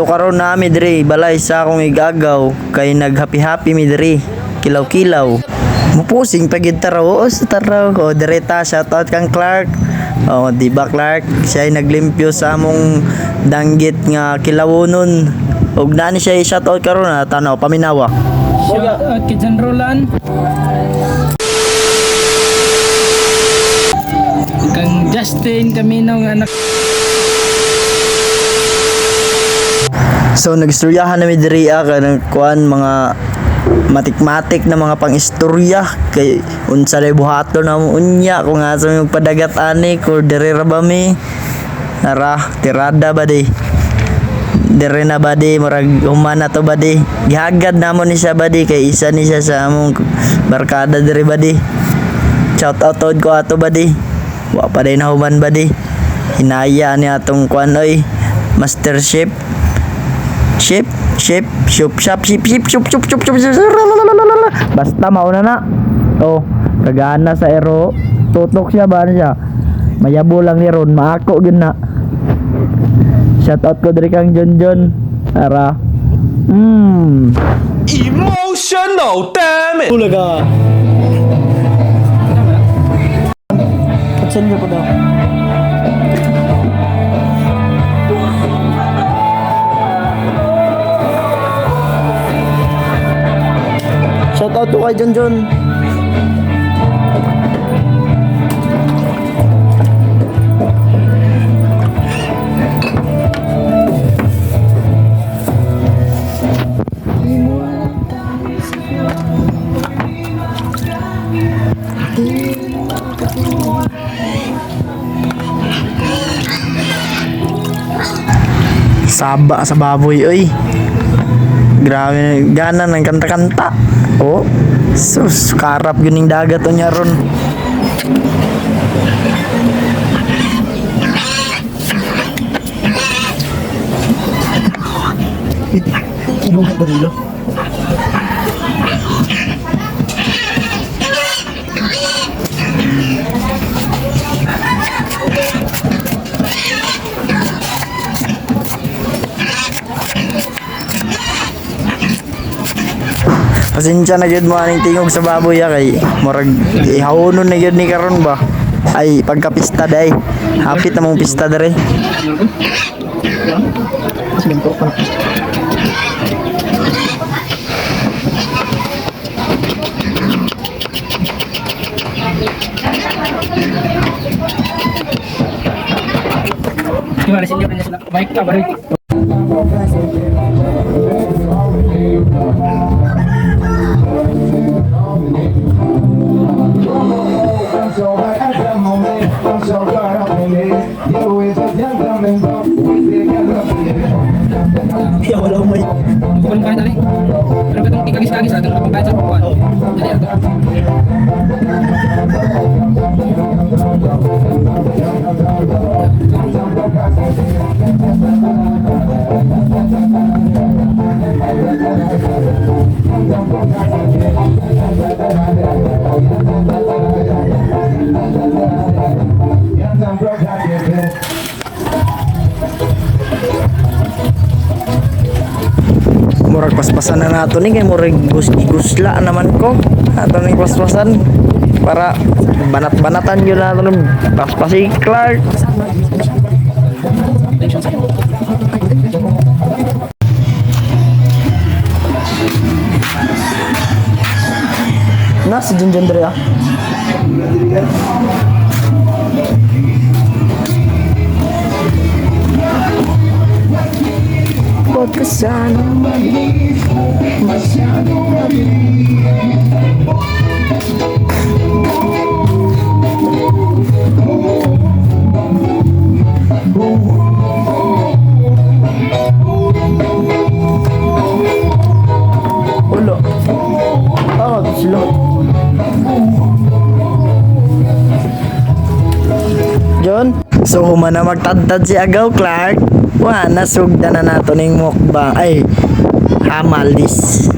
So karon na mi diri balay sa akong igagaw kay naghappy-happy mi diri. Kilaw-kilaw. Mupusing pagid taraw sa taraw ko direta shoutout kang Clark. Oh, di ba Clark? Siya ay naglimpyo sa among danggit nga kilawonon. Og nani siya i-shoutout karon na tanaw paminawa. Shoutout kay John Roland. Kang Justin Camino nga anak. So nagistoryahan na mi diri kanang kuan mga matik-matik na mga pang-istorya kay unsa day buhaton na mo unya kung asa mi padagat ani ko diri ra ba mi nara tirada ba di diri na ba di murag human na to ba di gihagad namon ni siya ba di kay isa ni siya sa among barkada diri ba di shout out ko ato ba di wa pa day nahuman ba di hinaya ni atong kuan oy master chef basta mauna na oh kagana sa ero tutok siya ba siya mayabo lang ni ron maako gyud na shout out ko diri kang John ara Emotional, damn it! ulaga patsen ko daw shout out to kay John. Saba sa baboy oy. Grabe gana ng kanta-kanta. Oh, sus karap gining dagat o nya ron. Ibang barilo. Pasensya na gyud mo aning tingog sa baboy kay murag ihawon na gyud ni karon ba. Ay pagkapista day. Hapit na mong pista dere. Gimana sih dia sila? Baik ka bari. Ya wala may. Bukan kain tadi. Pero katong ikagis-kagis atong pagkain sa buwan. Jadi ato. Murag paspasan na nato ni kay murag gusla naman ko. Ato ni paspasan para banat-banatan yun nato ng paspasi Clark. Na si Junjun dere ah. Pagkasana masyado ulo sila John. So humana magtadtad si Agaw Clark. Wa nasugda na nato ning mukbang ay hamalis.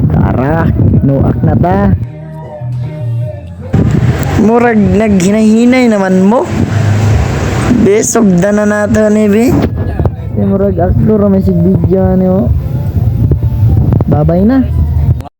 Tara, nuak na ta. Murag naghinay-hinay naman mo. Be sugda na nato ni be. murag aktor may sigbidya niyo. Babay na.